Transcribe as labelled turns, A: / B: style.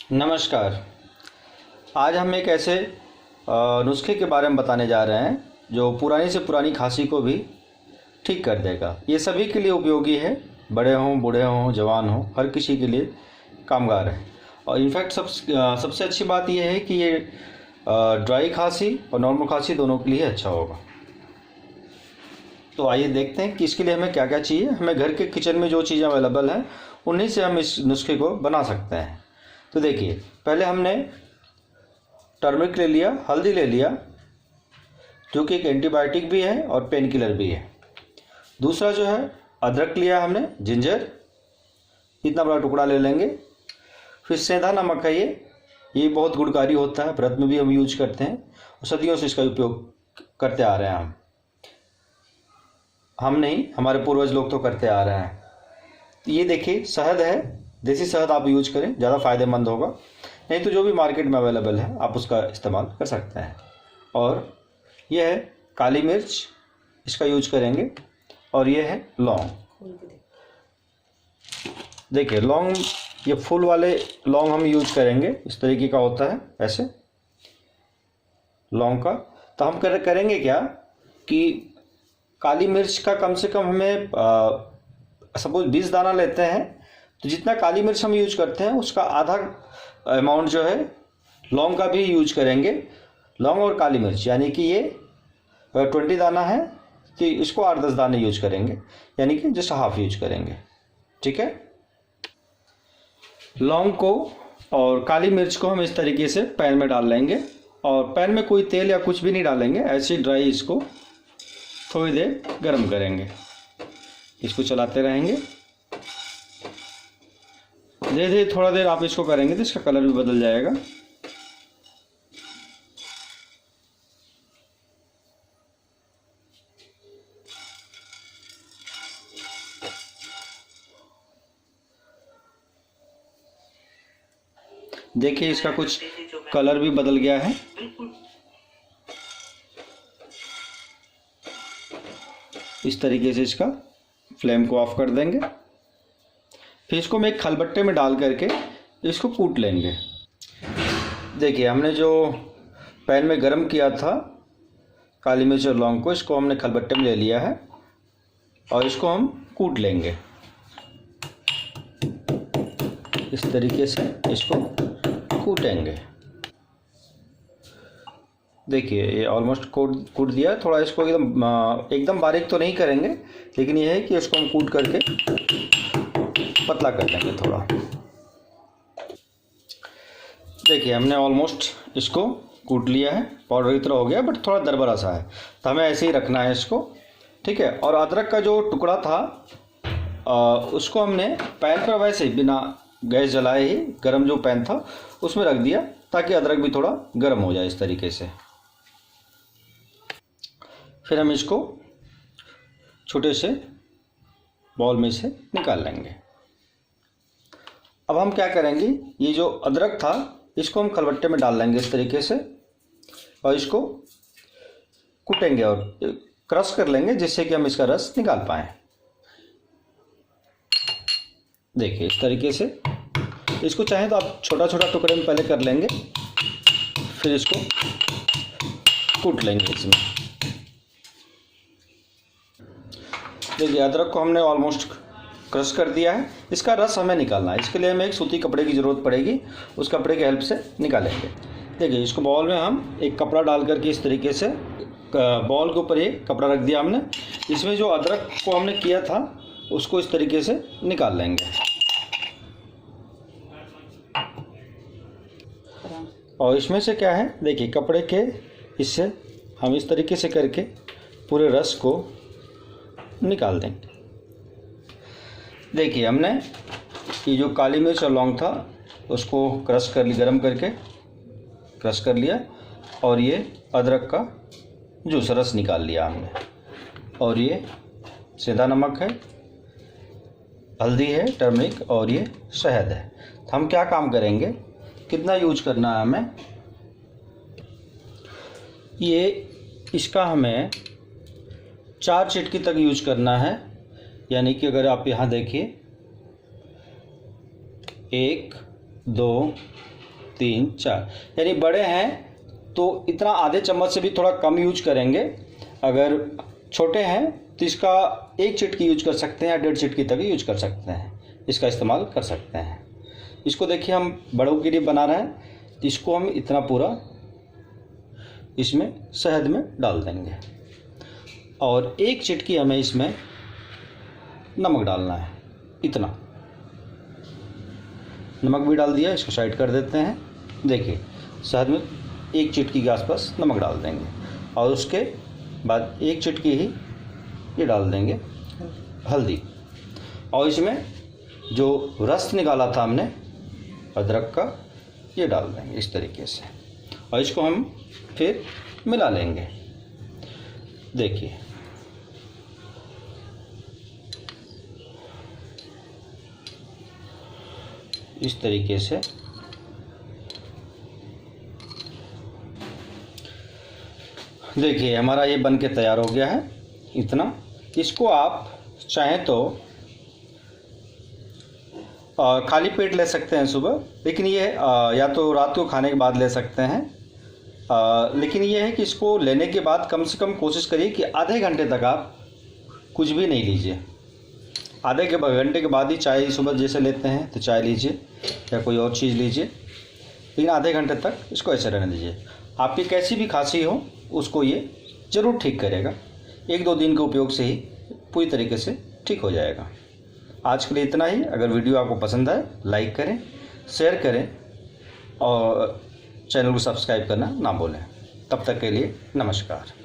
A: नमस्कार। आज हम एक ऐसे नुस्खे के बारे में बताने जा रहे हैं जो पुरानी से पुरानी खांसी को भी ठीक कर देगा। ये सभी के लिए उपयोगी है, बड़े हों, बूढ़े हों, जवान हों, हर किसी के लिए कामगार है। और इनफैक्ट सबसे अच्छी बात यह है कि ये ड्राई खांसी और नॉर्मल खांसी दोनों के लिए अच्छा होगा। तो आइए देखते हैं कि इसके लिए हमें क्या क्या चाहिए। हमें घर के किचन में जो चीज़ें अवेलेबल हैं उन्हीं से हम इस नुस्खे को बना सकते हैं। तो देखिए, पहले हमने टर्मरिक ले लिया, हल्दी ले लिया जो कि एक एंटीबायोटिक भी है और पेन किलर भी है। दूसरा जो है अदरक लिया हमने, जिंजर इतना बड़ा टुकड़ा ले लेंगे। फिर सेंधा नमक है, ये बहुत गुणकारी होता है, व्रत में भी हम यूज करते हैं और सदियों से इसका उपयोग करते आ रहे हैं। हम नहीं, हमारे पूर्वज लोग तो करते आ रहे हैं। तो ये देखिए शहद है, देसी शहद आप यूज करें, ज़्यादा फायदेमंद होगा। नहीं तो जो भी मार्केट में अवेलेबल है आप उसका इस्तेमाल कर सकते हैं। और यह है काली मिर्च, इसका यूज करेंगे। और यह है लौंग। देखिए लौंग, ये फूल वाले लौंग हम यूज करेंगे, इस तरीके का होता है ऐसे लौंग का। तो हम करेंगे क्या कि काली मिर्च का कम से कम हमें सपोज 20 दाना लेते हैं, तो जितना काली मिर्च हम यूज करते हैं उसका आधा अमाउंट जो है लौंग का भी यूज करेंगे। लौंग और काली मिर्च यानी कि ये 20 दाना है तो इसको 8-10 दाने यूज करेंगे, यानी कि जस्ट हाफ यूज करेंगे। ठीक है। लौंग को और काली मिर्च को हम इस तरीके से पैन में डाल लेंगे। और पैन में कोई तेल या कुछ भी नहीं डालेंगे, ऐसे ही ड्राई इसको थोड़ी देर गर्म करेंगे। इसको चलाते रहेंगे, धीरे धीरे थोड़ा देर आप इसको करेंगे तो इसका कलर भी बदल जाएगा। देखिए इसका कुछ कलर भी बदल गया है। इस तरीके से इसका फ्लेम को ऑफ कर देंगे। फिर इसको हम एक खलबट्टे में डाल करके इसको कूट लेंगे। देखिए हमने जो पैन में गरम किया था काली मिर्च और लौंग को, इसको हमने खलबट्टे में ले लिया है और इसको हम कूट लेंगे। इस तरीके से इसको कूटेंगे। देखिए ये ऑलमोस्ट कूट दिया। थोड़ा इसको एकदम बारीक तो नहीं करेंगे, लेकिन यह है कि इसको हम कूट करके पतला कर देंगे थोड़ा। देखिए हमने ऑलमोस्ट इसको कूट लिया है, पाउडर की तरह हो गया, बट थोड़ा दरबरा सा है, तो हमें ऐसे ही रखना है इसको। ठीक है। और अदरक का जो टुकड़ा था उसको हमने पैन पर वैसे ही बिना गैस जलाए ही गर्म जो पैन था उसमें रख दिया, ताकि अदरक भी थोड़ा गर्म हो जाए इस तरीके से। फिर हम इसको छोटे से बॉल में से निकाल लेंगे। अब हम क्या करेंगे, ये जो अदरक था इसको हम खलबट्टे में डाल लेंगे इस तरीके से और इसको कूटेंगे और क्रश कर लेंगे, जिससे कि हम इसका रस निकाल पाएँ। देखिए इस तरीके से इसको चाहें तो आप छोटा छोटा टुकड़े में पहले कर लेंगे, फिर इसको कूट लेंगे इसमें। देखिए अदरक को हमने ऑलमोस्ट क्रश कर दिया है। इसका रस हमें निकालना है, इसके लिए हमें एक सूती कपड़े की ज़रूरत पड़ेगी, उस कपड़े की हेल्प से निकालेंगे। देखिए इसको बॉल में हम एक कपड़ा डाल करके इस तरीके से बॉल के ऊपर एक कपड़ा रख दिया हमने। इसमें जो अदरक को हमने किया था उसको इस तरीके से निकाल लेंगे। और इसमें से क्या है, देखिए कपड़े के इससे हम इस तरीके से करके पूरे रस को निकाल देंगे। देखिए हमने ये जो काली मिर्च और लौंग था उसको क्रश कर ली, गरम करके क्रश कर लिया, और ये अदरक का जूस रस निकाल लिया हमने। और ये सेंधा नमक है, हल्दी है टर्मरिक, और ये शहद है। तो हम क्या काम करेंगे, कितना यूज करना है हमें, ये इसका हमें 4 चिटकी तक यूज करना है। यानी कि अगर आप यहाँ देखिए 1, 2, 3 4, यानी बड़े हैं तो इतना आधे चम्मच से भी थोड़ा कम यूज करेंगे। अगर छोटे हैं तो इसका 1 चिटकी यूज कर सकते हैं या 1.5 चिटकी तक यूज कर सकते हैं, इसका इस्तेमाल कर सकते हैं। इसको देखिए हम बड़ों के लिए बना रहे हैं, तो इसको हम इतना पूरा इसमें शहद में डाल देंगे और 1 चिटकी हमें इसमें नमक डालना है। इतना नमक भी डाल दिया, इसको साइड कर देते हैं। देखिए शहद में 1 चिटकी के आसपास नमक डाल देंगे और उसके बाद 1 चिटकी ही ये डाल देंगे हल्दी, और इसमें जो रस निकाला था हमने अदरक का ये डाल देंगे इस तरीके से, और इसको हम फिर मिला लेंगे। देखिए इस तरीके से देखिए हमारा ये बन के तैयार हो गया है। इतना इसको आप चाहें तो खाली पेट ले सकते हैं सुबह, लेकिन ये या तो रात को खाने के बाद ले सकते हैं। लेकिन ये है कि इसको लेने के बाद कम से कम कोशिश करिए कि आधे घंटे तक आप कुछ भी नहीं लीजिए। आधे घंटे के बाद ही चाय सुबह जैसे लेते हैं तो चाय लीजिए या कोई और चीज़ लीजिए, लेकिन आधे घंटे तक इसको ऐसे रहने दीजिए। आपकी कैसी भी खांसी हो उसको ये ज़रूर ठीक करेगा। 1-2 दिन के उपयोग से ही पूरी तरीके से ठीक हो जाएगा। आज के लिए इतना ही। अगर वीडियो आपको पसंद आए लाइक करें, शेयर करें और चैनल को सब्सक्राइब करना ना भूलें। तब तक के लिए नमस्कार।